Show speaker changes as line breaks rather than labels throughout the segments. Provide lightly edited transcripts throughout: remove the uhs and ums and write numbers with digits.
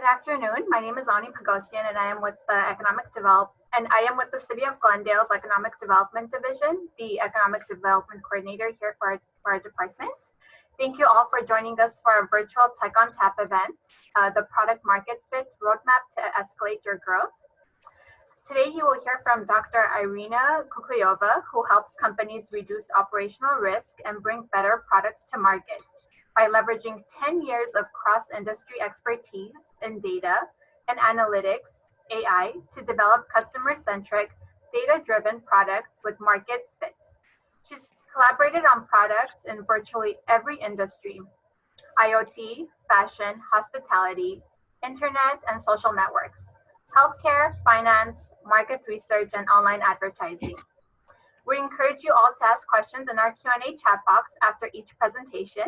afternoon. My name is Ani Pagosian, and I am with the City of Glendale's Economic Development Division, the Economic Development Coordinator here for our department. Thank you all for joining us for our virtual Tech on Tap event, the Product Market Fit Roadmap to Escalate Your Growth. Today, you will hear from Dr. Irina Kukuyeva, who helps companies reduce operational risk and bring better products to market by leveraging 10 years of cross-industry expertise in data and analytics, AI, to develop customer-centric, data-driven products with market fit. She's collaborated on products in virtually every industry: IoT, fashion, hospitality, internet, and social networks, healthcare, finance, market research, and online advertising. We encourage you all to ask questions in our Q&A chat box after each presentation.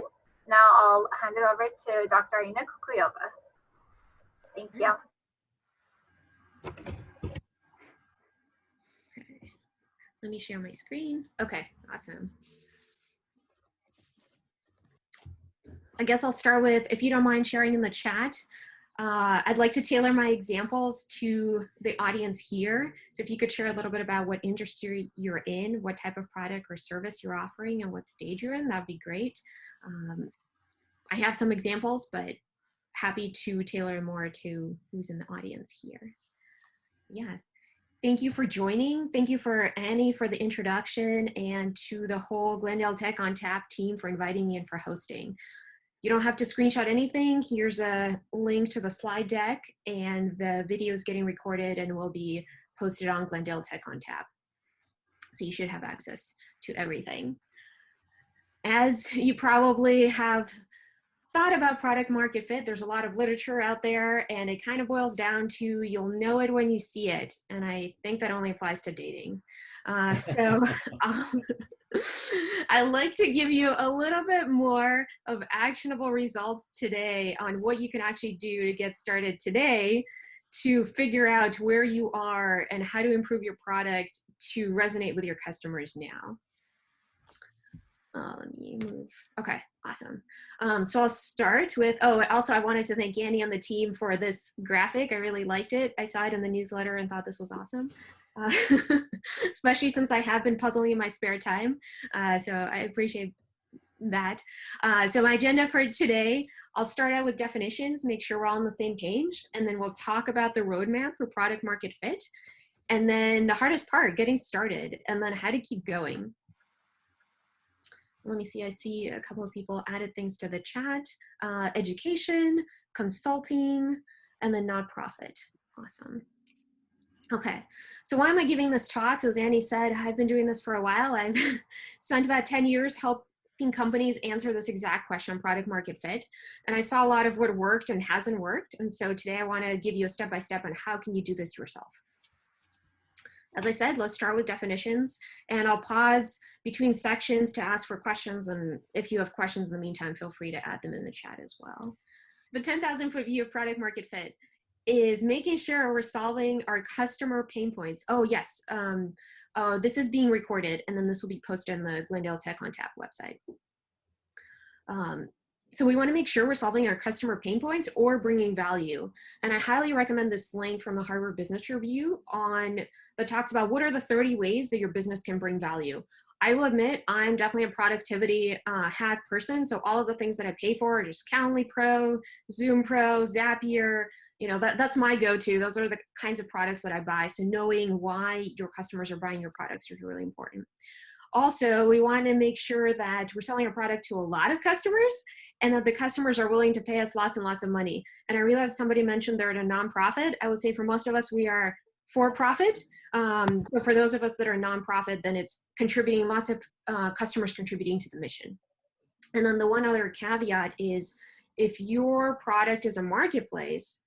Now I'll hand it over to Dr. Irina Kukuyeva. Thank you.
Okay. Let me share my screen. Okay, awesome. I guess I'll start with, if you don't mind sharing in the chat, I'd like to tailor my examples to the audience here. So if you could share a little bit about what industry you're in, what type of product or service you're offering, and what stage you're in, that'd be great. I have some examples, but happy to tailor more to who's in the audience here. Yeah, thank you for joining. Thank you for Annie for the introduction, and to the whole Glendale Tech on Tap team for inviting me and for hosting. You don't have to screenshot anything. Here's a link to the slide deck, and the video is getting recorded and will be posted on Glendale Tech on Tap. So you should have access to everything. As you probably have thought about product market fit, there's a lot of literature out there, and it kind of boils down to you'll know it when you see it. And I think that only applies to dating. I'd like to give you a little bit more of actionable results today on what you can actually do to get started today to figure out where you are and how to improve your product to resonate with your customers now. Let me move. Okay, awesome. So I'll start with, also I wanted to thank Annie and the team for this graphic. I really liked it. I saw it in the newsletter and thought this was awesome. Especially since I have been puzzling in my spare time. So I appreciate that. So my agenda for today, I'll start out with definitions, make sure we're all on the same page, and then we'll talk about the roadmap for product market fit. And then the hardest part, getting started, and then how to keep going. Let me see, I see a couple of people added things to the chat. Education, consulting, and then nonprofit. Awesome. Okay, so why am I giving this talk? So as Annie said, I've been doing this for a while. I've spent about 10 years helping companies answer this exact question, product market fit. And I saw a lot of what worked and hasn't worked. And so today I want to give you a step-by-step on how can you do this yourself. As I said, let's start with definitions, and I'll pause between sections to ask for questions, and if you have questions in the meantime, feel free to add them in the chat as well. The 10,000-foot view of product market fit is making sure we're solving our customer pain points. Oh yes, this is being recorded, and then this will be posted on the Glendale Tech on Tap website. So we want to make sure we're solving our customer pain points or bringing value. And I highly recommend this link from the Harvard Business Review that talks about what are the 30 ways that your business can bring value. I will admit, I'm definitely a productivity hack person. So all of the things that I pay for are just Calendly Pro, Zoom Pro, Zapier, that's my go-to. Those are the kinds of products that I buy. So knowing why your customers are buying your products is really important. Also, we want to make sure that we're selling a product to a lot of customers and that the customers are willing to pay us lots and lots of money. And I realized somebody mentioned they're at a nonprofit. I would say for most of us, we are for profit. But for those of us that are nonprofit, then it's contributing, lots of customers contributing to the mission. And then the one other caveat is if your product is a marketplace,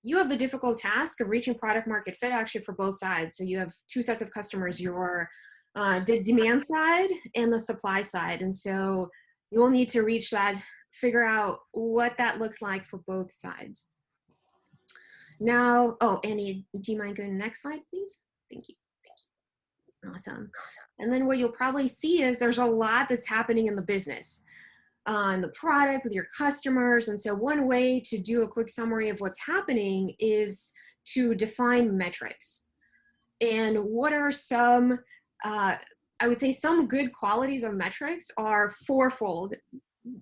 you have the difficult task of reaching product market fit actually for both sides. So you have two sets of customers, your the demand side and the supply side. And so you will need to reach that, figure out what that looks like for both sides. Now, Annie, do you mind going to the next slide, please? Thank you. Awesome. And then what you'll probably see is there's a lot that's happening in the business. the product, with your customers. And so one way to do a quick summary of what's happening is to define metrics. And what are some, I would say some good qualities of metrics are fourfold: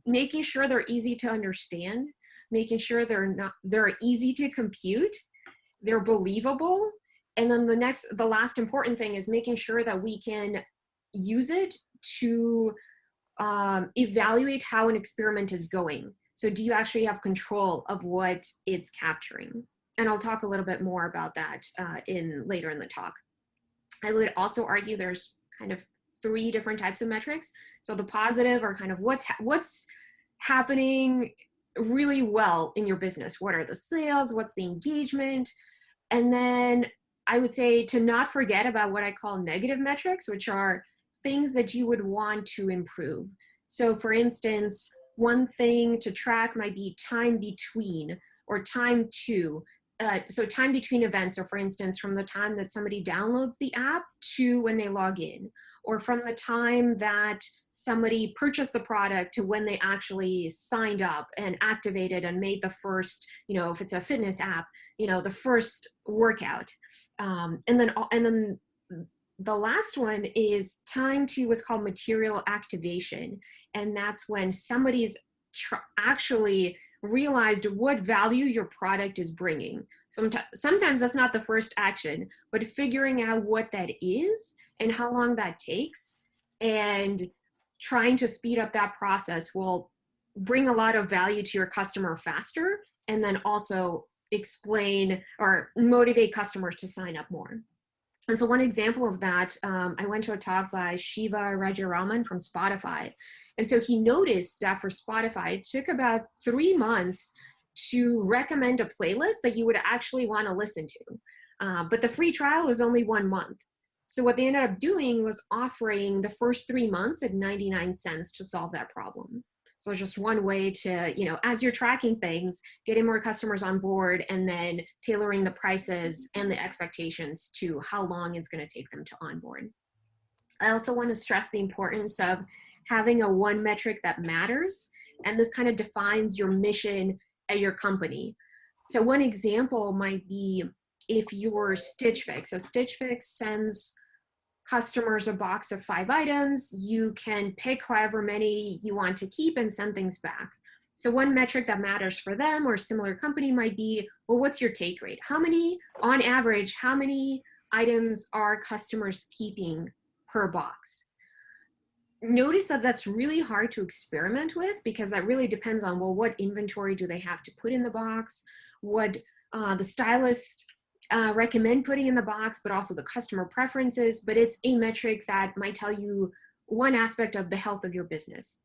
making sure they're easy to understand, making sure they're easy to compute, they're believable, and then the last important thing is making sure that we can use it to evaluate how an experiment is going. So do you actually have control of what it's capturing? And I'll talk a little bit more about that later in the talk. I would also argue there's kind of 3 different types of metrics. So the positive are kind of what's happening really well in your business. What are the sales? What's the engagement? And then I would say to not forget about what I call negative metrics, which are things that you would want to improve. So for instance, one thing to track might be time between or time to. So time between events, so for instance, from the time that somebody downloads the app to when they log in, or from the time that somebody purchased the product to when they actually signed up and activated and made the first, if it's a fitness app, the first workout. And then the last one is time to what's called material activation. And that's when somebody's actually realized what value your product is bringing. Sometimes that's not the first action, but figuring out what that is and how long that takes and trying to speed up that process will bring a lot of value to your customer faster, and then also explain or motivate customers to sign up more. And so one example of that, I went to a talk by Shiva Rajaraman from Spotify. And so he noticed that for Spotify, it took about 3 months to recommend a playlist that you would actually want to listen to. But the free trial was only 1 month. So what they ended up doing was offering the first 3 months at 99 cents to solve that problem. So it's just one way to, as you're tracking things, getting more customers on board and then tailoring the prices and the expectations to how long it's going to take them to onboard. I also want to stress the importance of having a one metric that matters. And this kind of defines your mission at your company. So one example might be if you're Stitch Fix. So Stitch Fix sends customers a box of 5 items. You can pick however many you want to keep and send things back. So one metric that matters for them or similar company might be, well, what's your take rate? On average, how many items are customers keeping per box? Notice that that's really hard to experiment with because that really depends on, well, what inventory do they have to put in the box? What the stylist recommend putting in the box, but also the customer preferences. But it's a metric that might tell you one aspect of the health of your business.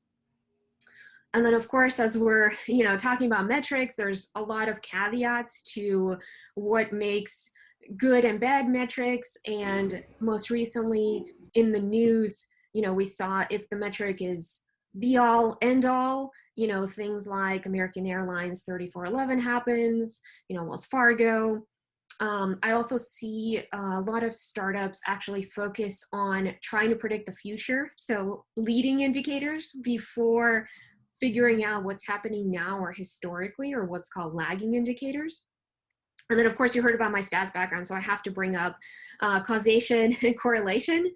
And then of course, as we're talking about metrics, there's a lot of caveats to what makes good and bad metrics. And most recently in the news, we saw if the metric is be all end all, things like American Airlines 3411 happens, Wells Fargo. I also see a lot of startups actually focus on trying to predict the future. So leading indicators before figuring out what's happening now or historically, or what's called lagging indicators. And then of course you heard about my stats background, so I have to bring up causation and correlation.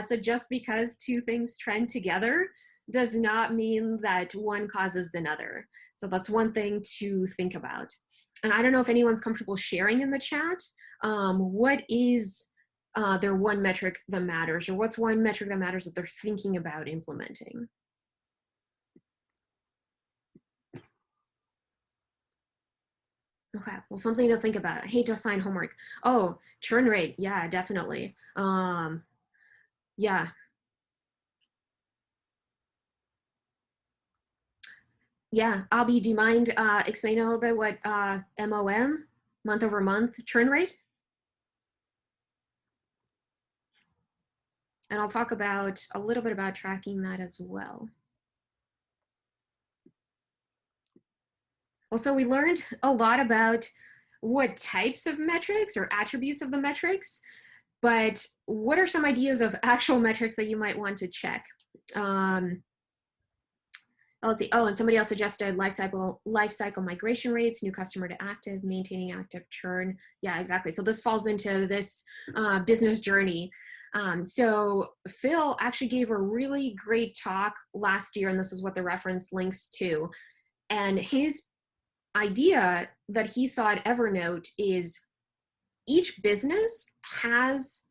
So just because 2 things trend together does not mean that one causes another. So that's one thing to think about. And I don't know if anyone's comfortable sharing in the chat, what is their one metric that matters, or what's one metric that matters that they're thinking about implementing? Okay, well, something to think about. I hate to assign homework. Oh, churn rate. Yeah, definitely. Yeah. Yeah, Abby, do you mind explaining a little bit what MOM, month over month churn rate? And I'll talk about a little bit about tracking that as well. Well, so we learned a lot about what types of metrics or attributes of the metrics, but what are some ideas of actual metrics that you might want to check? let's see. Oh, and somebody else suggested life cycle migration rates, new customer to active, maintaining active churn. Yeah, exactly. So this falls into this business journey. So Phil actually gave a really great talk last year, and this is what the reference links to. And his idea that he saw at Evernote is each business has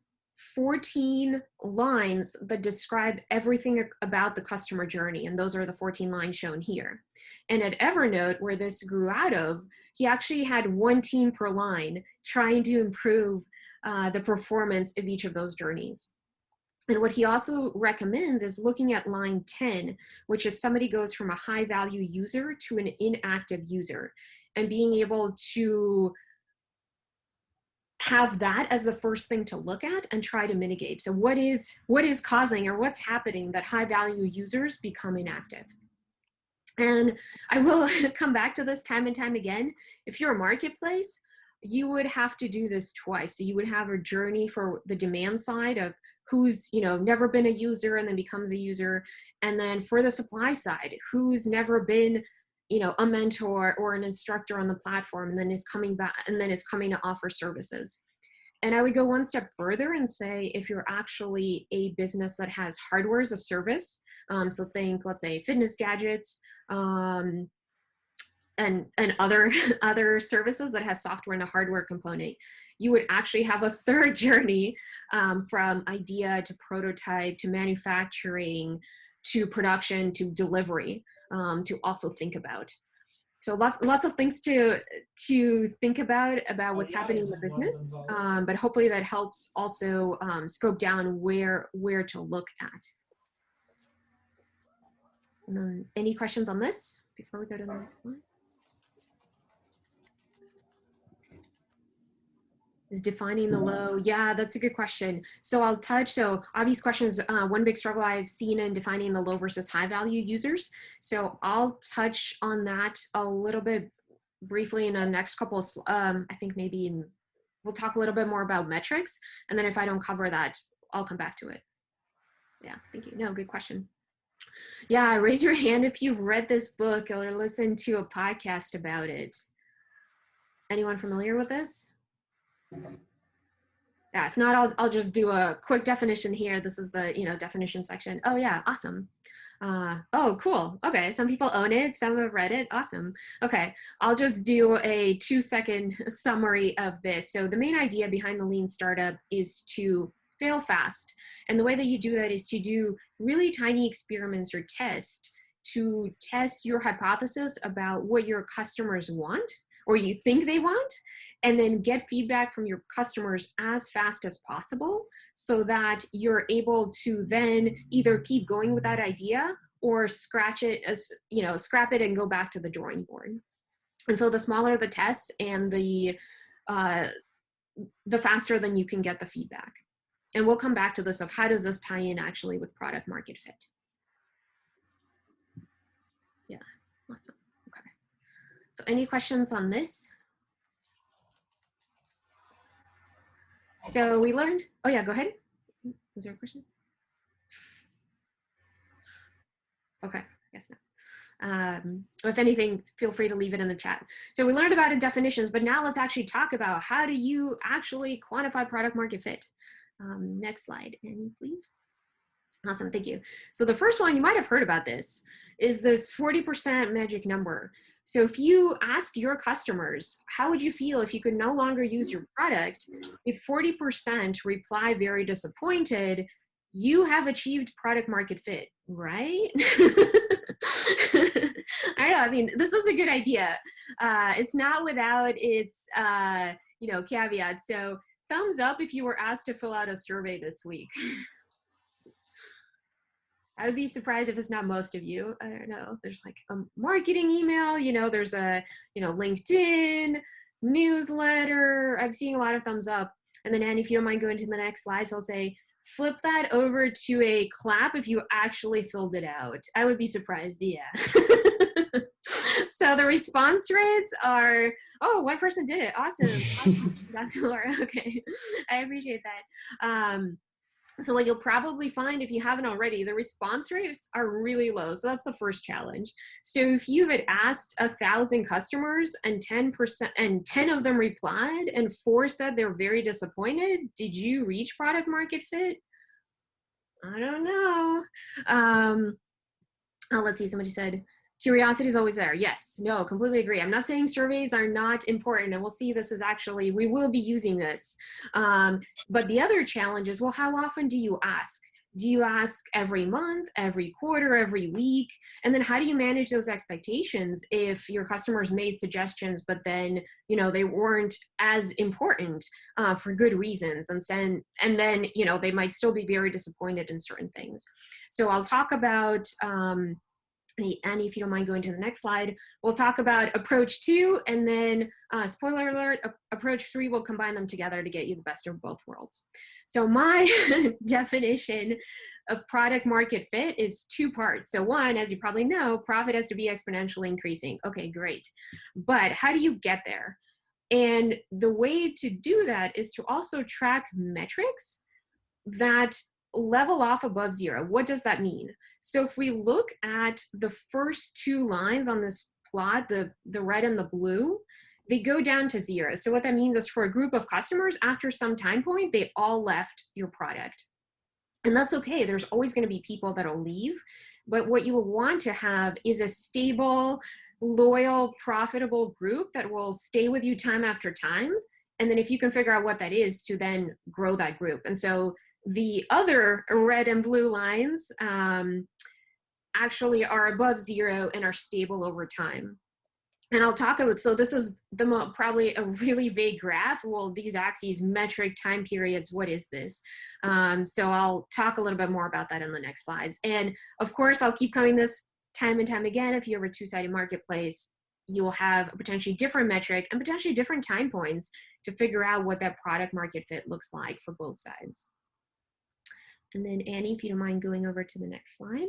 14 lines that describe everything about the customer journey, and those are the 14 lines shown here. And at Evernote, where this grew out of, he actually had one team per line trying to improve the performance of each of those journeys. And what he also recommends is looking at line 10, which is somebody goes from a high value user to an inactive user, and being able to have that as the first thing to look at and try to mitigate. So what is causing, or what's happening that high value users become inactive? And I will come back to this time and time again. If you're a marketplace, you would have to do this twice. So you would have a journey for the demand side of who's, never been a user and then becomes a user. And then for the supply side, who's never been, a mentor or an instructor on the platform and then is coming back and then is coming to offer services. And I would go one step further and say, if you're actually a business that has hardware as a service, so think, let's say, fitness gadgets, and other services that has software and a hardware component, you would actually have a third journey from idea to prototype to manufacturing to production to delivery to also think about. So lots of things to think about what's happening in the business, but hopefully that helps also scope down where to look at. And then any questions on this before we go to the next one? Is defining the low? Yeah, that's a good question. So I'll touch, so obvious questions, one big struggle I've seen in defining the low versus high value users. So I'll touch on that a little bit briefly in the next couple of, I think maybe we'll talk a little bit more about metrics. And then if I don't cover that, I'll come back to it. Yeah, thank you. No, good question. Yeah, raise your hand if you've read this book or listened to a podcast about it. Anyone familiar with this? Yeah, if not, I'll just do a quick definition here. This is the definition section. Oh yeah, awesome. Oh, cool. Okay, some people own it, some have read it. Awesome. Okay, I'll just do a 2-second summary of this. So the main idea behind the lean startup is to fail fast. And the way that you do that is to do really tiny experiments or tests to test your hypothesis about what your customers want or you think they want, and then get feedback from your customers as fast as possible so that you're able to then either keep going with that idea or scrap it and go back to the drawing board. And so the smaller the tests and the faster then you can get the feedback. And we'll come back to this of how does this tie in actually with product market fit. Yeah, awesome. Okay. So any questions on this? So we learned, oh yeah, go ahead. Was there a question? Okay, I guess not. If anything, feel free to leave it in the chat. So we learned about definitions, but now let's actually talk about how do you actually quantify product market fit. Next slide, Annie, please. Awesome, thank you. So the first one, you might have heard about this, is this 40% magic number. So if you ask your customers, how would you feel if you could no longer use your product? If 40% reply very disappointed, you have achieved product market fit, right? I don't know, I mean, this is a good idea. It's not without its, caveats. So thumbs up if you were asked to fill out a survey this week. I would be surprised if it's not most of you. I don't know. There's like a marketing email, there's a, LinkedIn, newsletter. I'm seeing a lot of thumbs up. And then, Annie, if you don't mind going to the next slide, so I'll say, flip that over to a clap if you actually filled it out. I would be surprised, yeah. So the response rates are, oh, one person did it. Awesome. That's Laura. Okay. I appreciate that. So what you'll probably find, if you haven't already, the response rates are really low. So that's the first challenge. So if you had asked 1,000 customers and 10% and 10 of them replied and 4 said they're very disappointed, did you reach product market fit? I don't know. Oh, let's see, somebody said, curiosity is always there. Yes, no, completely agree. I'm not saying surveys are not important, and we'll see this is actually, we will be using this. But the other challenge is, well, how often do you ask? Do you ask every month, every quarter, every week? And then how do you manage those expectations if your customers made suggestions, but then, you know, they weren't as important for good reasons? And then, you know, they might still be very disappointed in certain things. So I'll talk about, Annie, if you don't mind going to the next slide, we'll talk about approach 2, and then spoiler alert, approach 3 will combine them together to get you the best of both worlds. So my definition of product market fit is 2 parts. So 1, as you probably know, profit has to be exponentially increasing. Okay, great. But how do you get there? And the way to do that is to also track metrics that level off above 0. What does that mean? So if we look at the first 2 lines on this plot, the red and the blue, they go down to 0. So what that means is for a group of customers, after some time point, they all left your product. And that's okay. There's always going to be people that'll leave. But what you will want to have is a stable, loyal, profitable group that will stay with you time after time. And then if you can figure out what that is, to then grow that group. And so the other red and blue lines actually are above 0 and are stable over time. And I'll talk about, so this is probably a really vague graph. Well, these axes, metric, time periods, what is this? So I'll talk a little bit more about that in the next slides. And of course, I'll keep coming this time and time again. If you have a 2-sided marketplace, you will have a potentially different metric and potentially different time points to figure out what that product market fit looks like for both sides. And then Annie, if you don't mind going over to the next slide.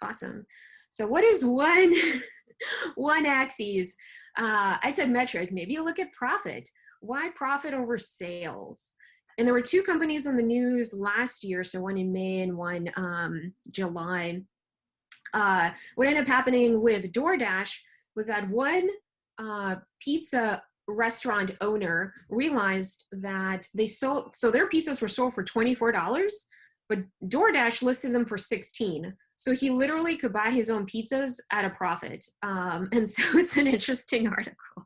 Awesome. So what is one axis? I said metric. Maybe you look at profit. Why profit over sales? And there were 2 companies in the news last year, so one in May and one July. What ended up happening with DoorDash was that one pizza restaurant owner realized that they sold, so their pizzas were sold for $24, but DoorDash listed them for $16. So he literally could buy his own pizzas at a profit. And so it's an interesting article.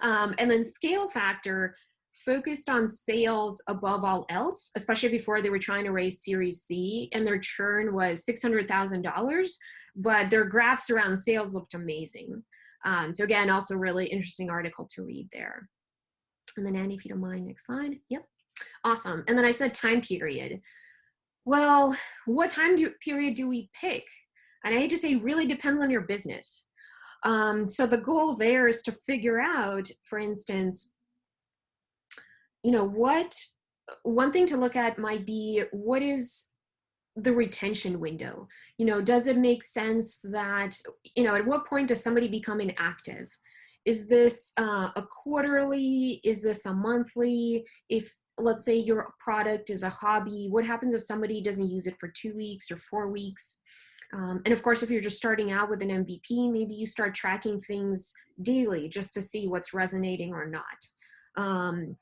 And then Scale Factor focused on sales above all else, especially before they were trying to raise Series C, and their churn was $600,000, but their graphs around sales looked amazing. So again, also really interesting article to read there. And then Andy, if you don't mind, next slide. Yep, awesome. And then I said time period. Well, what period do we pick? And I hate to say, really depends on your business. So the goal there is to figure out, for instance, you know, one thing to look at might be, what is the retention window? You know, does it make sense that, you know, at what point does somebody become inactive? Is this a quarterly? Is this a monthly? If, let's say, your product is a hobby, what happens if somebody doesn't use it for 2 weeks or 4 weeks? And of course, if you're just starting out with an MVP, maybe you start tracking things daily just to see what's resonating or not.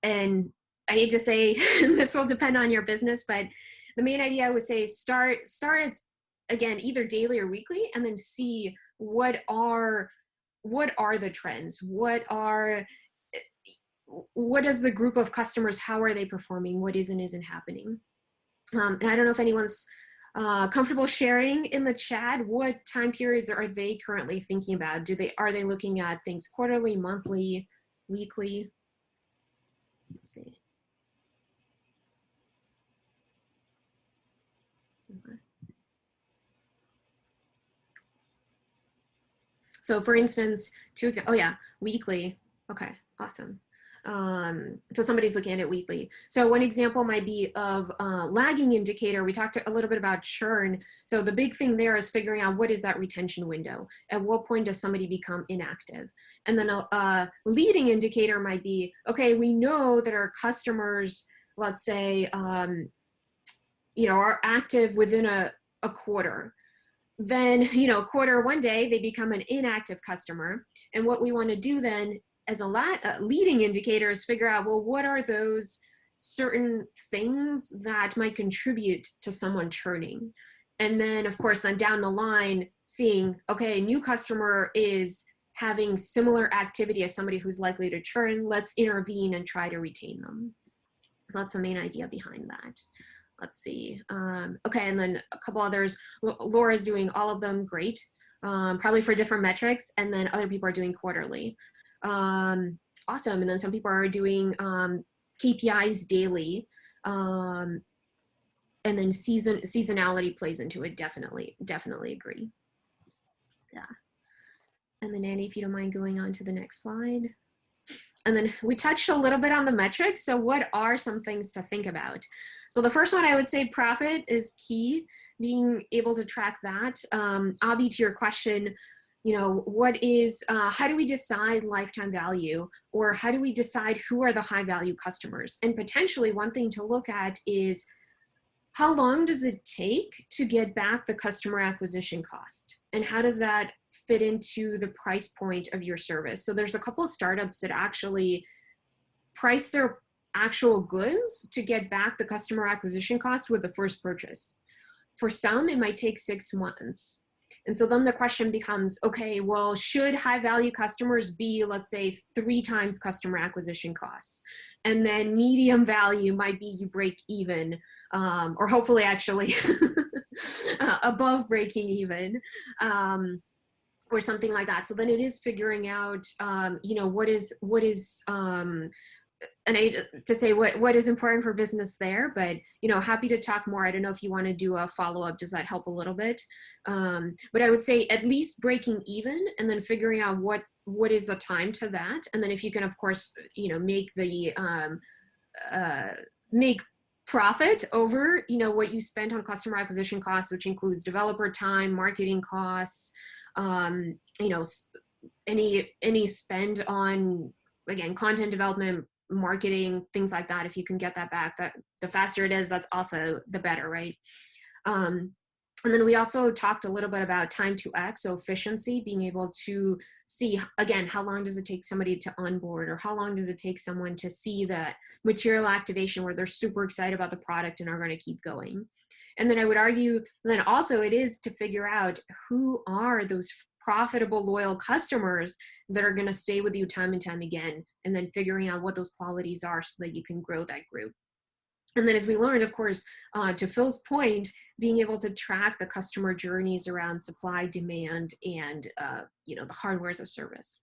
And I hate to say this will depend on your business, but the main idea I would say, start again, either daily or weekly, and then see what are the trends? What is the group of customers? How are they performing? What is and isn't happening? And I don't know if anyone's comfortable sharing in the chat, what time periods are they currently thinking about? Are they looking at things quarterly, monthly, weekly? Let's see. Okay. So for instance, oh yeah, weekly. Okay, awesome. So somebody's looking at it weekly. So one example might be of lagging indicator. We talked a little bit about churn. So the big thing there is figuring out what is that retention window? At what point does somebody become inactive? And then a leading indicator might be, okay, we know that our customers, let's say, are active within a quarter. Then, quarter one day, they become an inactive customer. And what we want to do then as a leading indicator is figure out, well, what are those certain things that might contribute to someone churning? And then, of course, then down the line, seeing, okay, a new customer is having similar activity as somebody who's likely to churn. Let's intervene and try to retain them. So that's the main idea behind that. Let's see. Okay, and then a couple others. Laura's doing all of them, great. Probably for different metrics, and then other people are doing quarterly. Awesome, and then some people are doing KPIs daily. And then seasonality plays into it, definitely agree. Yeah. And then Annie, if you don't mind going on to the next slide. And then we touched a little bit on the metrics. So what are some things to think about? So the first one, I would say profit is key, being able to track that. Abhi, to your question, what is, how do we decide lifetime value, or how do we decide who are the high value customers? And potentially one thing to look at is, how long does it take to get back the customer acquisition cost? And how does that fit into the price point of your service? So there's a couple of startups that actually price their actual goods to get back the customer acquisition cost with the first purchase. For some, it might take 6 months. And so then the question becomes, okay, well, should high value customers be, let's say, 3 times customer acquisition costs? And then medium value might be you break even, or hopefully actually above breaking even, or something like that. So then it is figuring out, what is and to say what is important for business there, but happy to talk more. I don't know if you want to do a follow-up. Does that help a little bit? But I would say at least breaking even, and then figuring out what is the time to that, and then if you can, of course, make the make profit over what you spent on customer acquisition costs, which includes developer time, marketing costs, any spend on, again, content development, marketing, things like that. If you can get that back, that the faster it is, that's also the better, right? And then we also talked a little bit about time to X, so efficiency, being able to see, again, how long does it take somebody to onboard, or how long does it take someone to see that material activation where they're super excited about the product and are going to keep going. And then I would argue then also it is to figure out who are those profitable, loyal customers that are going to stay with you time and time again, and then figuring out what those qualities are so that you can grow that group. And then as we learned, of course, to Phil's point, being able to track the customer journeys around supply, demand, and the hardware as a service.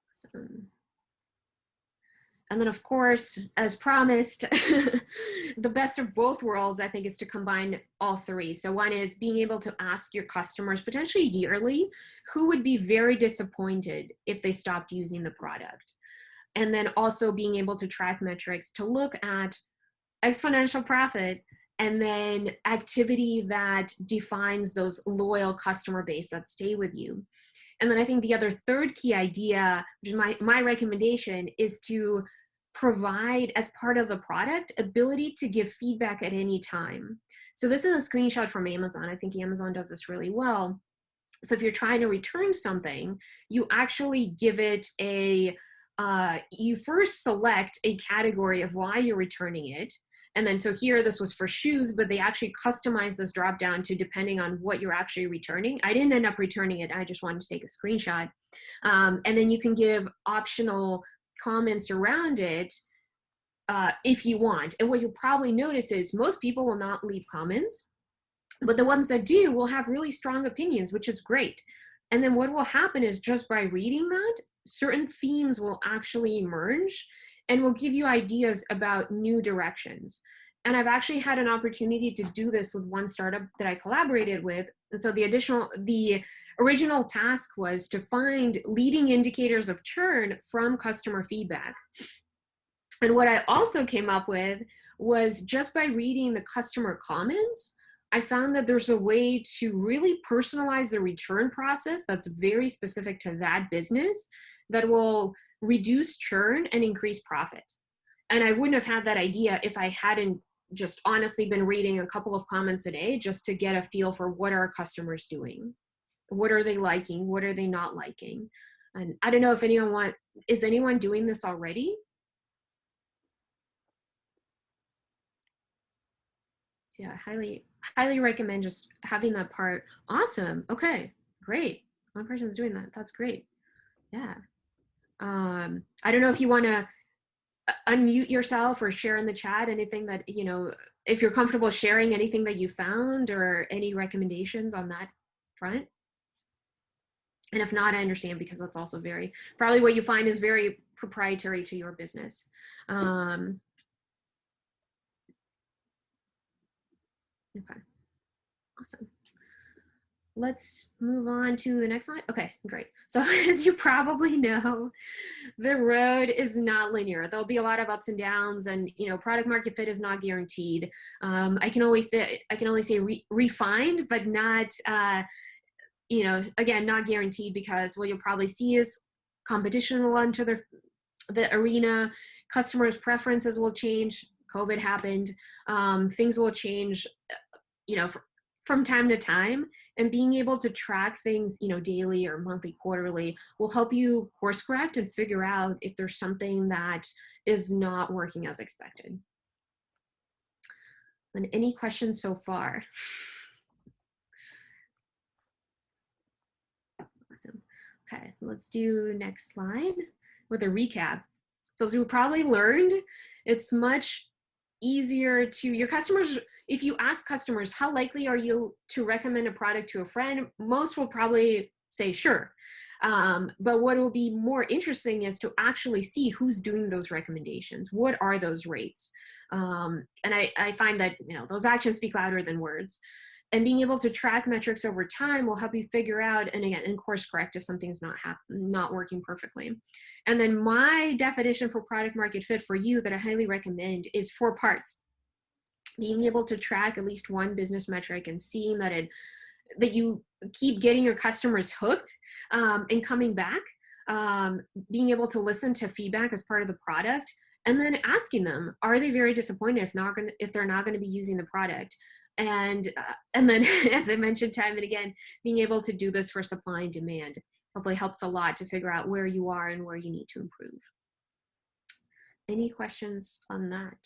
So, and then, of course, as promised, the best of both worlds, I think, is to combine all three. So one is being able to ask your customers, potentially yearly, who would be very disappointed if they stopped using the product. And then also being able to track metrics to look at exponential profit and then activity that defines those loyal customer base that stay with you. And then I think the other third key idea, which is my recommendation, is to provide, as part of the product, ability to give feedback at any time. So this is a screenshot from Amazon. I think Amazon does this really well. So if you're trying to return something, you actually give it you first select a category of why you're returning it. And then, so here, this was for shoes, but they actually customized this drop down to depending on what you're actually returning. I didn't end up returning it. I just wanted to take a screenshot. And then you can give optional comments around it if you want. And what you'll probably notice is most people will not leave comments, but the ones that do will have really strong opinions, which is great. And then what will happen is, just by reading that, certain themes will actually emerge and will give you ideas about new directions. And I've actually had an opportunity to do this with one startup that I collaborated with. And so the original task was to find leading indicators of churn from customer feedback. And what I also came up with was, just by reading the customer comments, I found that there's a way to really personalize the return process that's very specific to that business, that will reduce churn and increase profit. And I wouldn't have had that idea if I hadn't just honestly been reading a couple of comments a day just to get a feel for what are customers doing. What are they liking? What are they not liking? And I don't know if is anyone doing this already? Yeah, highly recommend just having that part. Awesome. Okay, great. One person's doing that. That's great. Yeah. I don't know if you want to unmute yourself or share in the chat anything that, if you're comfortable sharing anything that you found or any recommendations on that front. And if not, I understand, because that's also probably what you find is very proprietary to your business. Okay, awesome. Let's move on to the next slide. Okay, great. So as you probably know, the road is not linear. There'll be a lot of ups and downs, and product market fit is not guaranteed. I can only say refined, but not again, not guaranteed, because what you'll probably see is competition will enter the arena, customers' preferences will change. COVID happened, things will change, from time to time, and being able to track things, daily or monthly, quarterly, will help you course correct and figure out if there's something that is not working as expected. And any questions so far? Awesome. Okay, let's do next slide with a recap. So as we probably learned, it's much easier to your customers. If you ask customers, how likely are you to recommend a product to a friend? Most will probably say sure. But what will be more interesting is to actually see who's doing those recommendations. What are those rates? And I find that, those actions speak louder than words. And being able to track metrics over time will help you figure out, and again, and course correct if something's not working perfectly. And then my definition for product market fit for you that I highly recommend is 4 parts. Being able to track at least one business metric and seeing that you keep getting your customers hooked and coming back. Being able to listen to feedback as part of the product, and then asking them, are they very disappointed if they're not going to be using the product? And then, as I mentioned time and again, being able to do this for supply and demand hopefully helps a lot to figure out where you are and where you need to improve. Any questions on that?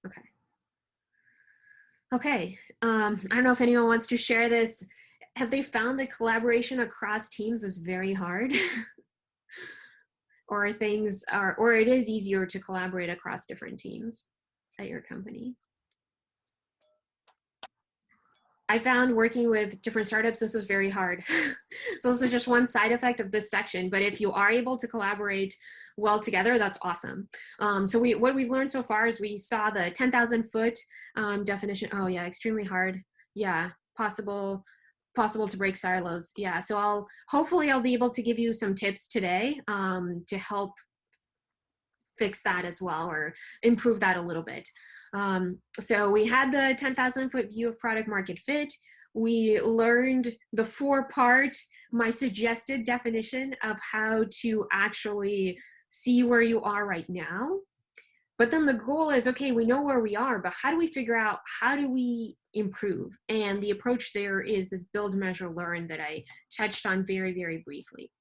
Okay. Okay. I don't know if anyone wants to share this. Have they found that collaboration across teams is very hard? or it is easier to collaborate across different teams at your company? I found working with different startups, this is very hard. So this is just one side effect of this section, but if you are able to collaborate well together, that's awesome. So what we've learned so far is we saw the 10,000-foot definition. Oh yeah, extremely hard. Yeah, possible to break silos. Yeah, so hopefully I'll be able to give you some tips today to help fix that as well, or improve that a little bit. So we had the 10,000-foot view of product market fit. We learned the 4-part, my suggested definition of how to actually see where you are right now. But then the goal is, okay, we know where we are, but how do we figure out, how do we improve? And the approach there is this build, measure, learn that I touched on very, very briefly.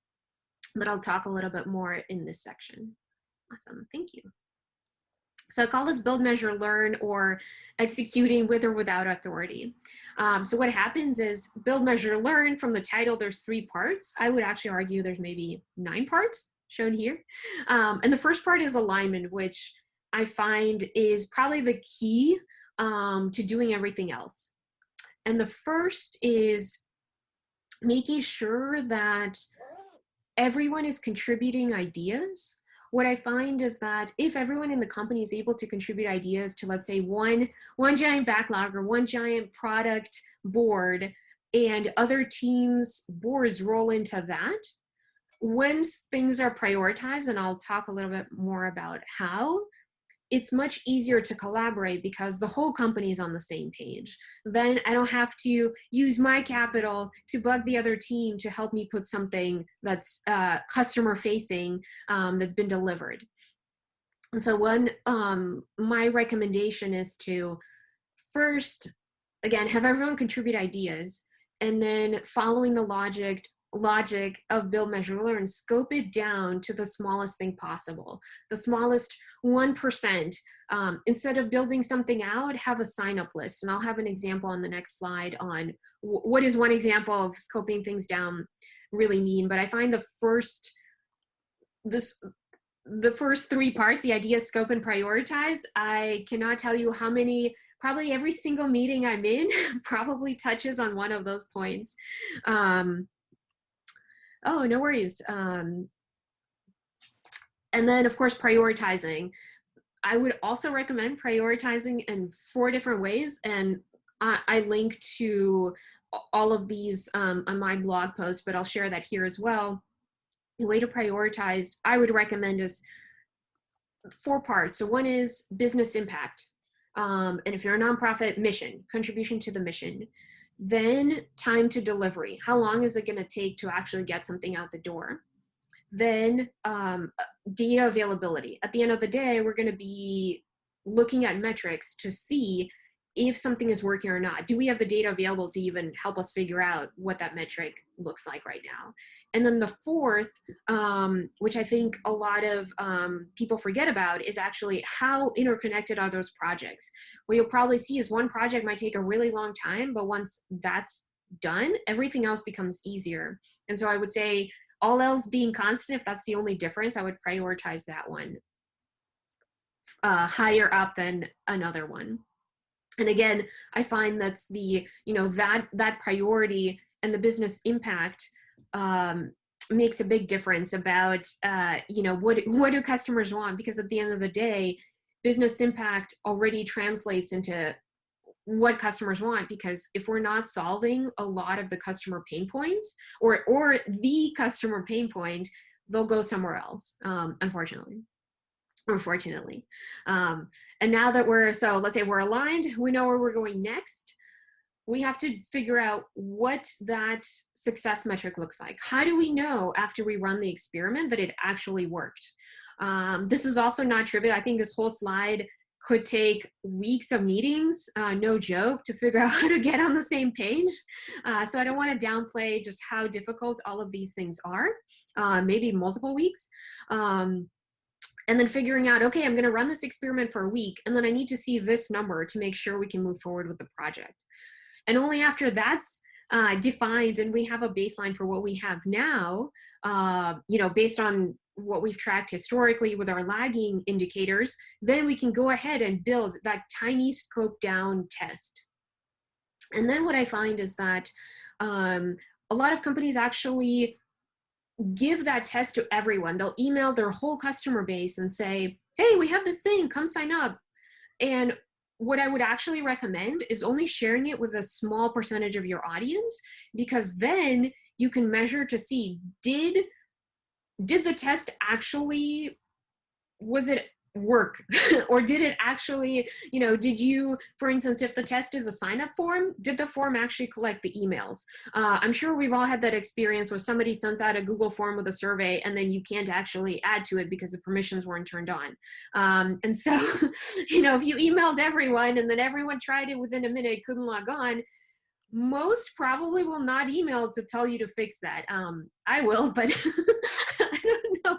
But I'll talk a little bit more in this section. Awesome, thank you. So I call this build, measure, learn, or executing with or without authority. So what happens is build, measure, learn. From the title, there's 3 parts. I would actually argue there's maybe 9 parts shown here. And the first part is alignment, which I find is probably the key to doing everything else. And the first is making sure that everyone is contributing ideas. What I find is that if everyone in the company is able to contribute ideas to, let's say, one giant backlog or one giant product board, and other teams' boards roll into that, when things are prioritized, and I'll talk a little bit more about how, it's much easier to collaborate because the whole company is on the same page. Then I don't have to use my capital to bug the other team to help me put something that's customer facing, that's been delivered. And so my recommendation is to first, again, have everyone contribute ideas, and then following the logic of build, measure, learn, scope it down to the smallest thing possible, the smallest 1%. Instead of building something out, have a sign up list. And I'll have an example on the next slide on what is one example of scoping things down really mean. But I find the first three parts, the idea, scope, and prioritize, I cannot tell you how many, probably every single meeting I'm in probably touches on one of those points. Oh, no worries. And then, of course, prioritizing. I would also recommend prioritizing in 4 different ways. And I link to all of these on my blog post, but I'll share that here as well. The way to prioritize, I would recommend, is 4 parts. So one is business impact. And if you're a nonprofit, mission, contribution to the mission. Then time to delivery. How long is it going to take to actually get something out the door? Then data availability. At the end of the day, we're going to be looking at metrics to see if something is working or not. Do we have the data available to even help us figure out what that metric looks like right now? And then the 4th, which I think a lot of people forget about, is actually how interconnected are those projects. What you'll probably see is one project might take a really long time, but once that's done, everything else becomes easier. And so I would say, all else being constant, if that's the only difference, I would prioritize that one higher up than another one. And again, I find that's the, that priority and the business impact makes a big difference about, what do customers want? Because at the end of the day, business impact already translates into what customers want, because if we're not solving a lot of the customer pain points or the customer pain point, they'll go somewhere else, unfortunately. And now that let's say we're aligned, we know where we're going next. We have to figure out what that success metric looks like. How do we know after we run the experiment that it actually worked? This is also not trivial. I think this whole slide could take weeks of meetings, no joke, to figure out how to get on the same page. So I don't want to downplay just how difficult all of these things are, maybe multiple weeks. And then figuring out, okay, I'm going to run this experiment for a week, and then I need to see this number to make sure we can move forward with the project. And only after that's defined and we have a baseline for what we have now, based on what we've tracked historically with our lagging indicators, then we can go ahead and build that tiny scope down test. And then what I find is that a lot of companies actually give that test to everyone. They'll email their whole customer base and say, hey, we have this thing, come sign up. And what I would actually recommend is only sharing it with a small percentage of your audience, because then you can measure to see, did the test actually, was it work? Or did it actually, did you, for instance, if the test is a sign up form, did the form actually collect the emails? I'm sure we've all had that experience where somebody sends out a Google form with a survey and then you can't actually add to it because the permissions weren't turned on. And so, if you emailed everyone and then everyone tried it within a minute, couldn't log on, most probably will not email to tell you to fix that. I will, but I don't know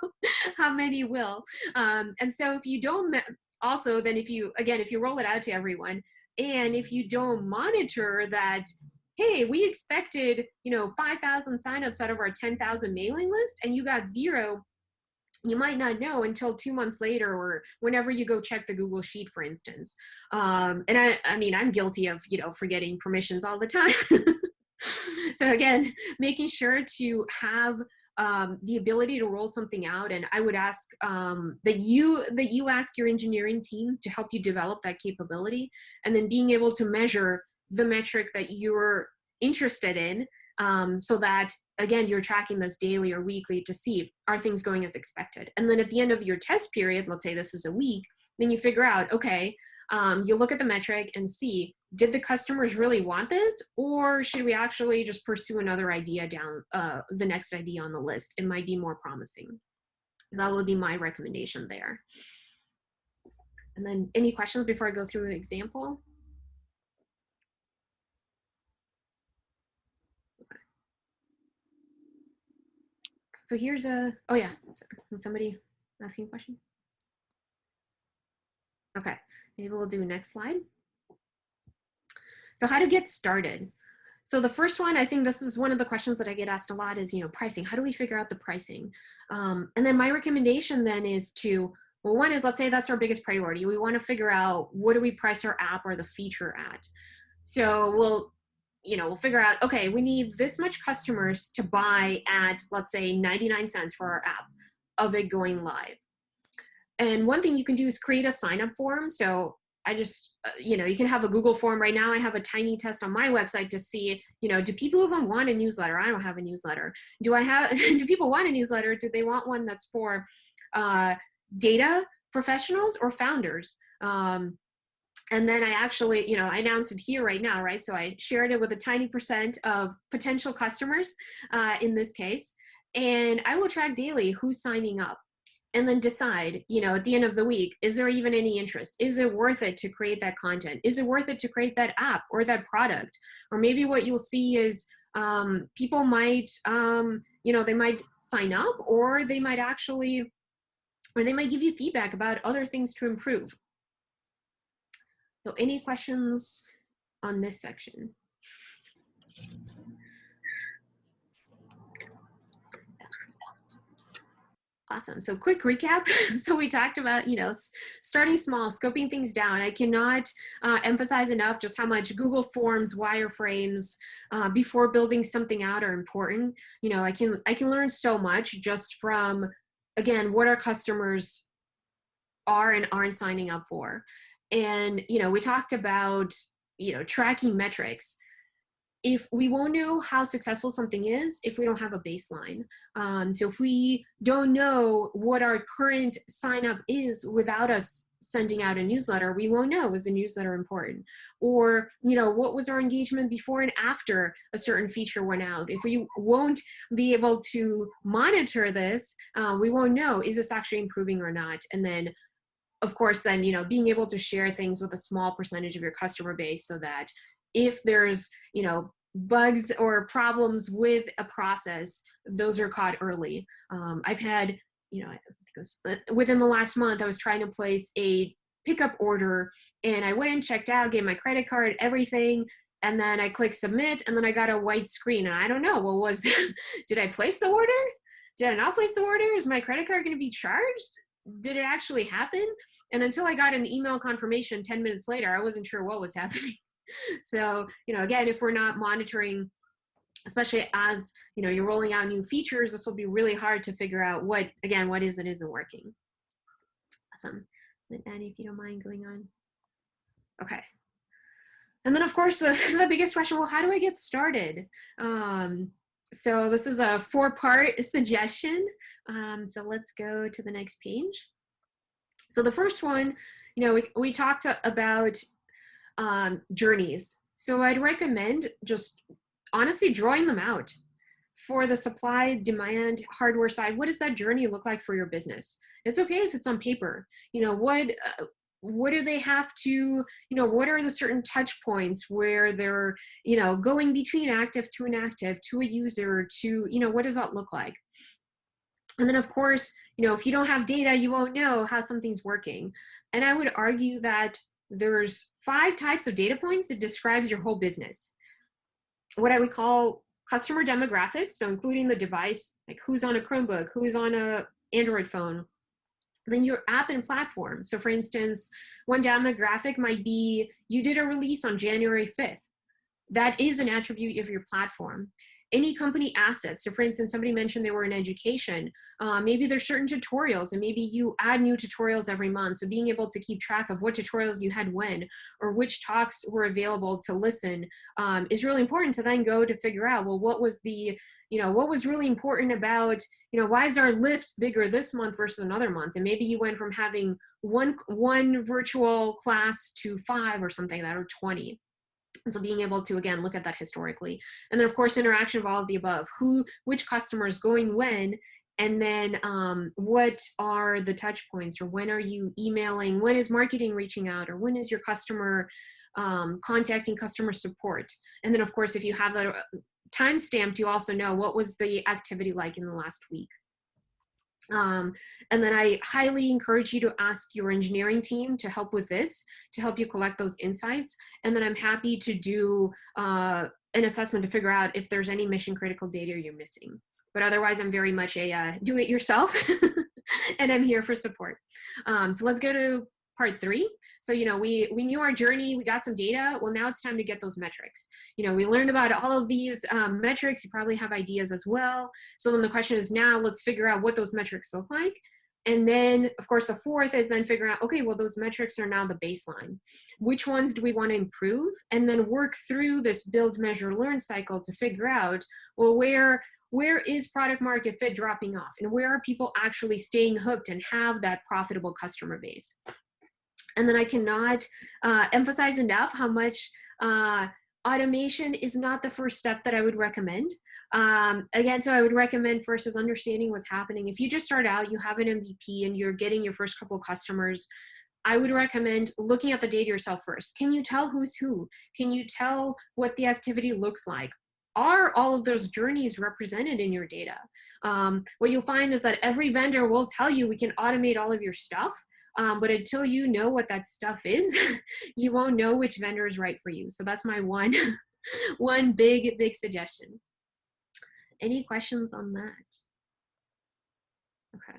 how many will. And so if you don't, also then if you roll it out to everyone, and if you don't monitor that, hey, we expected, 5,000 signups out of our 10,000 mailing list and you got 0, you might not know until 2 months later, or whenever you go check the Google Sheet, for instance. And I'm guilty of, forgetting permissions all the time. So again, making sure to have the ability to roll something out. And I would ask that you ask your engineering team to help you develop that capability, and then being able to measure the metric that you're interested in, so that, again, you're tracking this daily or weekly to see, are things going as expected? And then at the end of your test period, let's say this is a week, then you figure out, okay, you look at the metric and see, did the customers really want this, or should we actually just pursue another idea down the next idea on the list? It might be more promising. That would be my recommendation there. And then any questions before I go through an example? Okay. So here's a, oh yeah, was somebody asking a question? Okay, maybe we'll do next slide. So how to get started. So the first one, I think this is one of the questions that I get asked a lot is, pricing. How do we figure out the pricing? And then my recommendation then is to, well, one is, let's say that's our biggest priority. We want to figure out, what do we price our app or the feature at? So we'll figure out, okay, we need this much customers to buy at, let's say, 99 cents for our app of it going live. And one thing you can do is create a sign-up form. So I just, you can have a Google form. Right now I have a tiny test on my website to see, do people even want a newsletter? I don't have a newsletter. Do people want a newsletter? Do they want one that's for data professionals or founders? And then I actually, I announced it here right now, right? So I shared it with a tiny percent of potential customers in this case. And I will track daily who's signing up. And then decide, at the end of the week, is there even any interest? Is it worth it to create that content? Is it worth it to create that app or that product? Or maybe what you'll see is people might, they might sign up, or they might give you feedback about other things to improve. So any questions on this section? Awesome. So quick recap. So we talked about, starting small, scoping things down. I cannot emphasize enough just how much Google Forms, wireframes before building something out are important. I can learn so much just from, again, what our customers are and aren't signing up for. And, we talked about, tracking metrics. If we won't know how successful something is if we don't have a baseline. So if we don't know what our current sign up is without us sending out a newsletter, we won't know, is the newsletter important? Or, what was our engagement before and after a certain feature went out? If we won't be able to monitor this, we won't know, is this actually improving or not? And then, of course, then, being able to share things with a small percentage of your customer base so that if there's, bugs or problems with a process, those are caught early. I've had, I think it was within the last month, I was trying to place a pickup order, and I went, checked out, gave my credit card, everything, and then I clicked submit, and then I got a white screen, and I don't know, what was, did I place the order? Did I not place the order? Is my credit card going to be charged? Did it actually happen? And until I got an email confirmation 10 minutes later, I wasn't sure what was happening. So, again, if we're not monitoring, especially as, you're rolling out new features, this will be really hard to figure out what is and isn't working. Awesome. Then Annie, if you don't mind going on. Okay. And then, of course, the biggest question, well, how do I get started? So this is a 4-part suggestion. So let's go to the next page. So the first one, we talked about journeys. So I'd recommend just honestly drawing them out. For the supply, demand, hardware side, what does that journey look like for your business? It's okay if it's on paper. What do they have to, what are the certain touch points where they're, going between active to inactive, to a user, to, what does that look like? And then, of course, if you don't have data, you won't know how something's working. And I would argue that there's 5 types of data points that describes your whole business. What I would call customer demographics, so including the device, like who's on a Chromebook, who is on a Android phone. Then your app and platform. So for instance, one demographic might be you did a release on January 5th. That is an attribute of your platform. Any company assets. So for instance, somebody mentioned they were in education. Maybe there's certain tutorials and maybe you add new tutorials every month. So being able to keep track of what tutorials you had when, or which talks were available to listen is really important to then go to figure out, well, what was the, what was really important about, why is our lift bigger this month versus another month? And maybe you went from having one virtual class to 5 or something like that, or 20. And so being able to, again, look at that historically. And then, of course, interaction of all of the above. Which customer is going when, and then what are the touch points, or when are you emailing, when is marketing reaching out, or when is your customer contacting customer support. And then, of course, if you have that time stamped, you also know what was the activity like in the last week. And then I highly encourage you to ask your engineering team to help with this, to help you collect those insights. And then I'm happy to do an assessment to figure out if there's any mission critical data you're missing. But otherwise, I'm very much a do it yourself, and I'm here for support. So let's go to part 3. So, we knew our journey, we got some data. Well, now it's time to get those metrics. We learned about all of these metrics. You probably have ideas as well. So then the question is, now let's figure out what those metrics look like. And then, of course, the 4th is then figuring out, okay, well, those metrics are now the baseline. Which ones do we want to improve? And then work through this build, measure, learn cycle to figure out, well, where is product market fit dropping off? And where are people actually staying hooked and have that profitable customer base? And then I cannot emphasize enough how much automation is not the first step that I would recommend. Again, so I would recommend first is understanding what's happening. If you just start out, you have an MVP and you're getting your first couple customers, I would recommend looking at the data yourself first. Can you tell who's who? Can you tell what the activity looks like? Are all of those journeys represented in your data? What you'll find is that every vendor will tell you we can automate all of your stuff. But until you know what that stuff is, you won't know which vendor is right for you. So that's my one big suggestion. Any questions on that? Okay.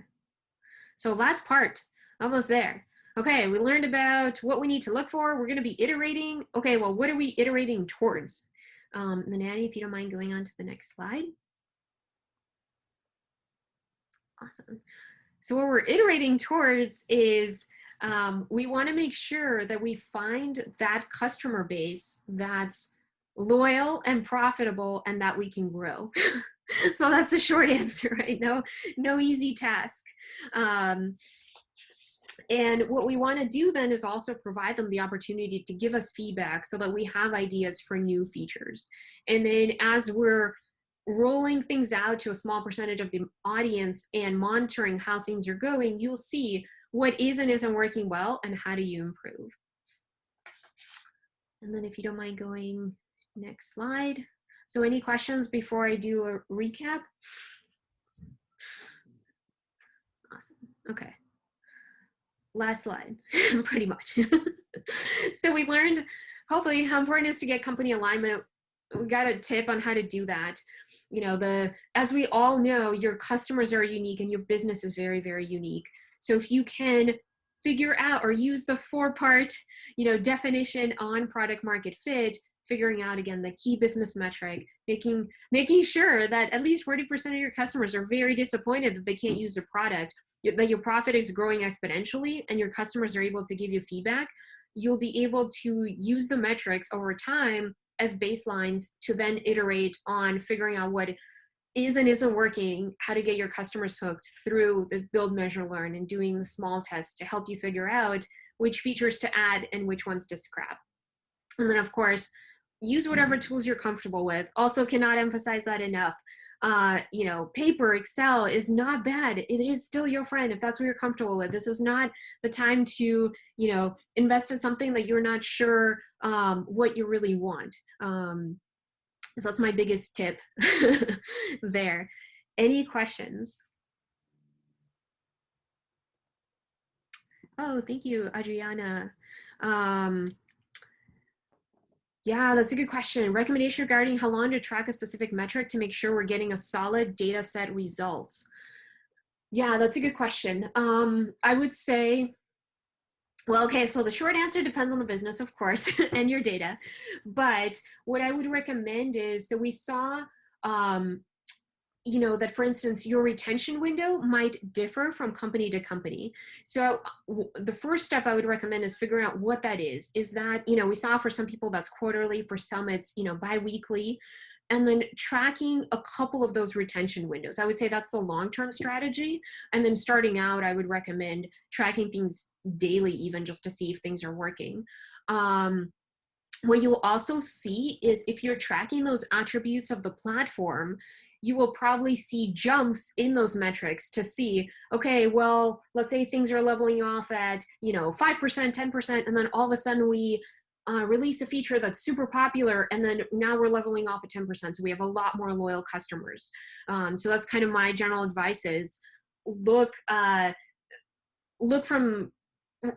So last part, almost there. Okay, we learned about what we need to look for. We're going to be iterating. Okay, well, what are we iterating towards? And then Annie, if you don't mind going on to the next slide. Awesome. So what we're iterating towards is we want to make sure that we find that customer base that's loyal and profitable and that we can grow. So that's a short answer, right? No easy task. And what we want to do then is also provide them the opportunity to give us feedback so that we have ideas for new features. And then as we're rolling things out to a small percentage of the audience and monitoring how things are going, you'll see what is and isn't working well and how do you improve. And then if you don't mind going next slide. So any questions before I do a recap? Awesome. Okay. Last slide, pretty much. So we learned, hopefully, how important it is to get company alignment. We got a tip on how to do that. As we all know, your customers are unique and your business is very, very unique. So if you can figure out or use the 4-part, definition on product market fit, figuring out, again, the key business metric, making sure that at least 40% of your customers are very disappointed that they can't use the product, that your profit is growing exponentially and your customers are able to give you feedback, you'll be able to use the metrics over time as baselines to then iterate on figuring out what is and isn't working, how to get your customers hooked through this build, measure, learn, and doing the small tests to help you figure out which features to add and which ones to scrap. And then, of course, use whatever tools you're comfortable with. Also cannot emphasize that enough. Paper, Excel is not bad. It is still your friend if that's what you're comfortable with. This is not the time to, invest in something that you're not sure what you really want. So that's my biggest tip there. Any questions? Oh, thank you, Adriana. Yeah, that's a good question. Recommendation regarding how long to track a specific metric to make sure we're getting a solid data set results. Yeah, that's a good question. I would say, well, okay, so the short answer depends on the business, of course, and your data. But what I would recommend is, so we saw, that, for instance, your retention window might differ from company to company. So the first step I would recommend is figuring out what that is. Is that, we saw for some people that's quarterly, for some it's, bi-weekly. and then tracking a couple of those retention windows. I would say that's the long-term strategy. And then starting out, I would recommend tracking things daily, even just to see if things are working. What you'll also see is if you're tracking those attributes of the platform, you will probably see jumps in those metrics to see, okay, well, let's say things are leveling off at, 5%, 10%, and then all of a sudden we release a feature that's super popular, and then now we're leveling off at 10%. So we have a lot more loyal customers. So that's kind of my general advice is look from,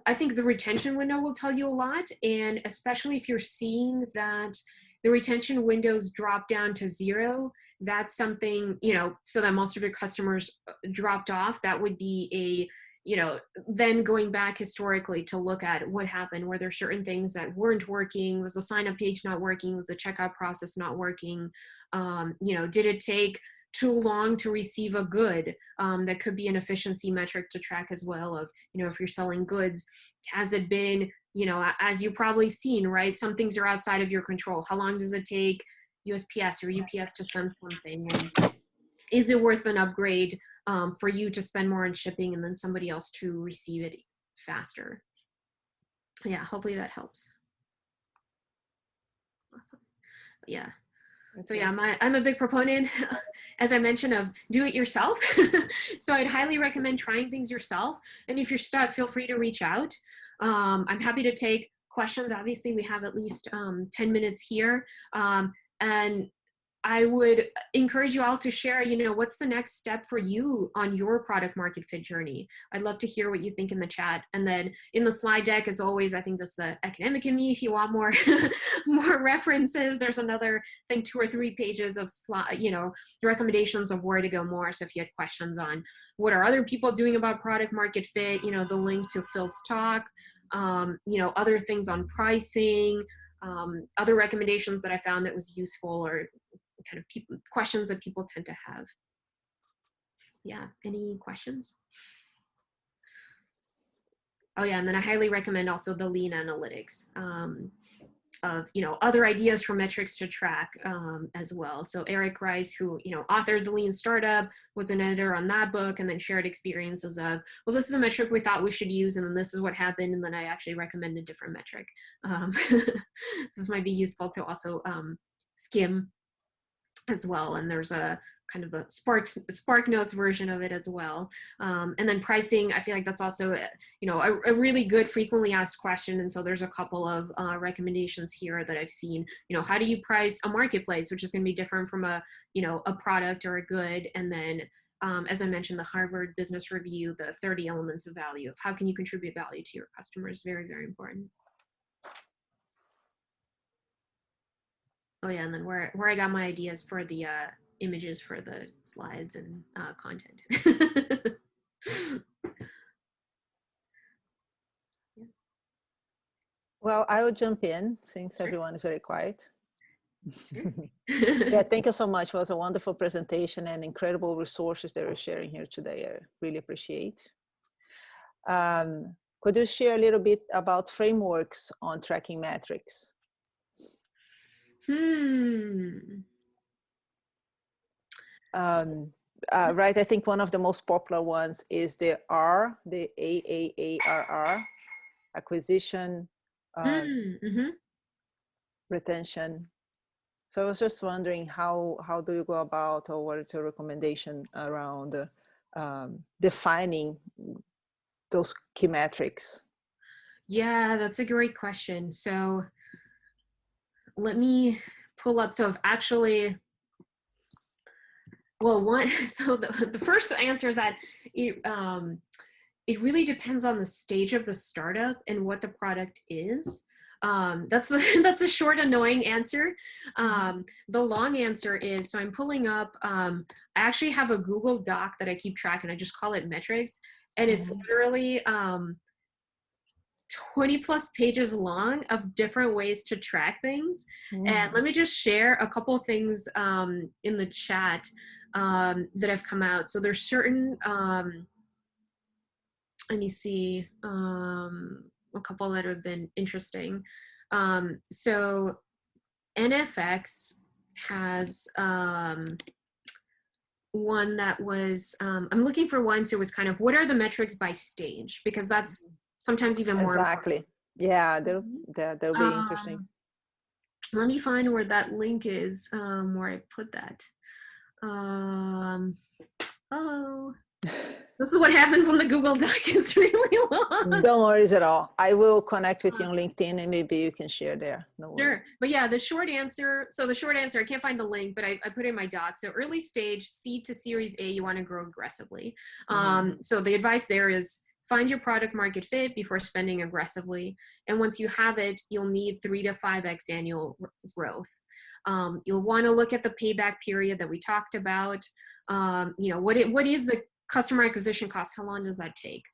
I think the retention window will tell you a lot. And especially if you're seeing that the retention windows drop down to 0, that's something, so that most of your customers dropped off, that would be a, then going back historically to look at what happened. Were there certain things that weren't working? Was the sign up page not working? Was the checkout process not working? Did it take too long to receive a good? That could be an efficiency metric to track as well of, if you're selling goods, has it been, as you've probably seen, right? Some things are outside of your control. How long does it take USPS or UPS to send something? And is it worth an upgrade for you to spend more on shipping and then somebody else to receive it faster? Yeah, hopefully that helps. Awesome. Yeah. Okay. So yeah, I'm a big proponent, as I mentioned, of do it yourself. So I'd highly recommend trying things yourself. And if you're stuck, feel free to reach out. I'm happy to take questions. Obviously, we have at least 10 minutes here. And I would encourage you all to share, what's the next step for you on your product market fit journey? I'd love to hear what you think in the chat. And then in the slide deck, as always, I think that's the academic in me. If you want more, more references, there's another, I think 2 or 3 pages of recommendations of where to go more. So if you had questions on what are other people doing about product market fit, the link to Phil's talk, other things on pricing, other recommendations that I found that was useful, or kind of questions that people tend to have. Yeah, any questions? Oh yeah, and then I highly recommend also the lean analytics of other ideas for metrics to track as well. So Eric Rice, who authored the Lean Startup, was an editor on that book, and then shared experiences of, well, this is a metric we thought we should use, and then this is what happened, and then I actually recommend a different metric. This might be useful to also skim as well, and there's a kind of the Spark Notes version of it as well. And then pricing, I feel like that's also a really good frequently asked question, and so there's a couple of recommendations here that I've seen. How do you price a marketplace, which is going to be different from a product or a good? And then as I mentioned, the Harvard Business Review, the 30 elements of value, of how can you contribute value to your customers, very, very important. Oh yeah, and then where I got my ideas for the images for the slides and content.
Well, I will jump in since everyone is very quiet.
Sure.
Yeah, thank you so much. It was a wonderful presentation and incredible resources that we're sharing here today. I really appreciate. Could you share a little bit about frameworks on tracking metrics? Right, I think one of the most popular ones is the AAARR, acquisition, retention. So I was just wondering how do you go about, or what is your recommendation around defining those key metrics?
Yeah, that's a great question. So let me pull up. So if actually, well, so the first answer is that it really depends on the stage of the startup and what the product is. That's a short, annoying answer. The long answer is, so I'm pulling up, I actually have a Google Doc that I keep track, and I just call it metrics. And it's literally 20 plus pages long of different ways to track things. And let me just share a couple things in the chat that have come out. So there's certain, let me see, a couple that have been interesting. So NFX has one that was, I'm looking for one, so it was kind of, what are the metrics by stage? Because that's sometimes even more
Exactly. Yeah, that'll be interesting.
Let me find where that link is, where I put that. Oh, this is what happens when the Google Doc is really long.
Don't worry at all. I will connect with you on LinkedIn and maybe you can share there. No worries.
Sure. But yeah, the short answer, I can't find the link, but I put it in my doc. So early stage, seed to Series A, you want to grow aggressively. So the advice there is find your product market fit before spending aggressively. And once you have it, you'll need 3 to 5x annual growth. You'll want to look at the payback period that we talked about. What is the customer acquisition cost? How long does that take?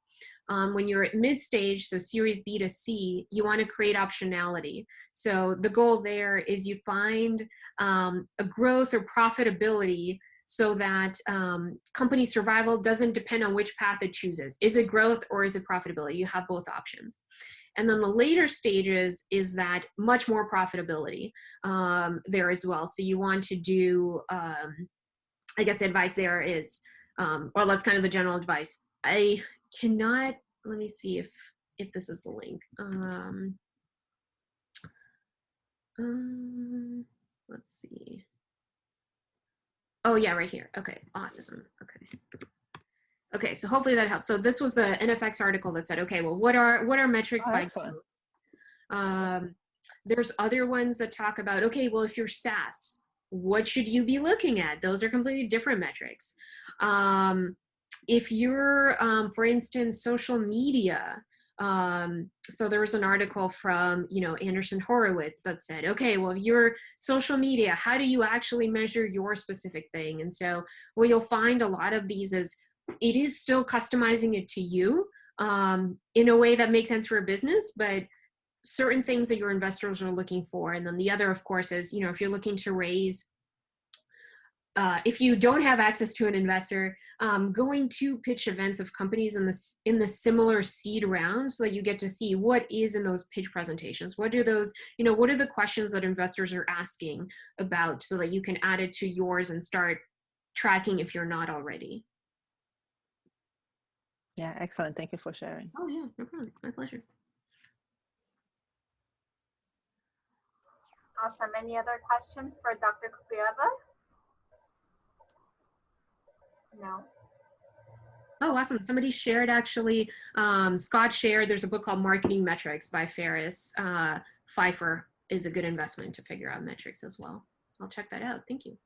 When you're at mid-stage, so Series B to C, you want to create optionality. So the goal there is you find a growth or profitability so that company survival doesn't depend on which path it chooses. Is it growth or is it profitability? You have both options. And then the later stages is that much more profitability there as well. So you want to do, I guess the advice there is, well, that's kind of the general advice. I cannot, let me see if this is the link. Let's see. Oh yeah, right here. Okay, awesome. Okay, so hopefully that helps. So this was the NFX article that said, okay, well, what are metrics by
excellent.
There's other ones that talk about, okay, well, if you're SaaS, what should you be looking at? Those are completely different metrics. If you're, for instance, social media, so there was an article from, Anderson Horowitz that said, okay, well, if you're social media, how do you actually measure your specific thing? And so what you'll find a lot of these is it is still customizing it to you in a way that makes sense for a business, but certain things that your investors are looking for. And then the other, of course, is, if you're looking to raise, if you don't have access to an investor, going to pitch events of companies in the similar seed round so that you get to see what is in those pitch presentations. What are those, what are the questions that investors are asking about so that you can add it to yours and start tracking if you're not already.
Yeah, excellent. Thank you for sharing.
Oh yeah, no problem. My pleasure.
Awesome. Any other questions for Dr. Kukuyeva? No.
Oh, awesome. Somebody shared actually, Scott shared, there's a book called Marketing Metrics by Ferris. Pfeiffer is a good investment to figure out metrics as well. I'll check that out. Thank you.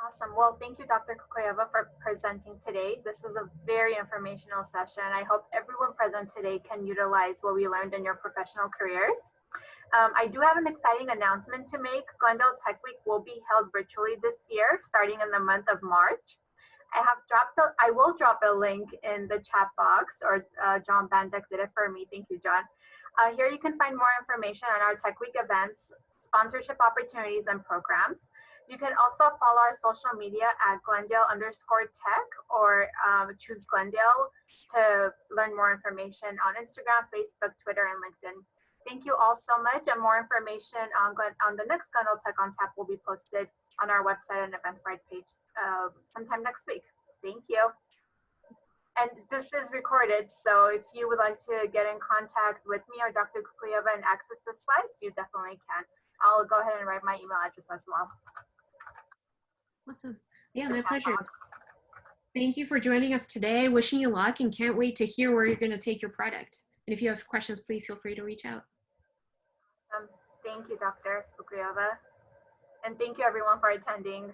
Awesome. Well, thank you, Dr. Kukuyeva, for presenting today. This was a very informational session. I hope everyone present today can utilize what we learned in your professional careers. I do have an exciting announcement to make. Glendale Tech Week will be held virtually this year, starting in the month of March. I will drop a link in the chat box, or John Bandek did it for me. Thank you, John. Here you can find more information on our Tech Week events, sponsorship opportunities, and programs. You can also follow our social media at Glendale_tech or choose Glendale to learn more information on Instagram, Facebook, Twitter, and LinkedIn. Thank you all so much, and more information on the next Glendale Tech on Tap will be posted on our website and Eventbrite page sometime next week. Thank you. And this is recorded, so if you would like to get in contact with me or Dr. Kukuyeva and access the slides, you definitely can. I'll go ahead and write my email address as well.
Awesome. Yeah, my pleasure. Thank you for joining us today. Wishing you luck and can't wait to hear where you're going to take your product. And if you have questions, please feel free to reach out.
Thank you, Dr. Kukuyeva. And thank you everyone for attending.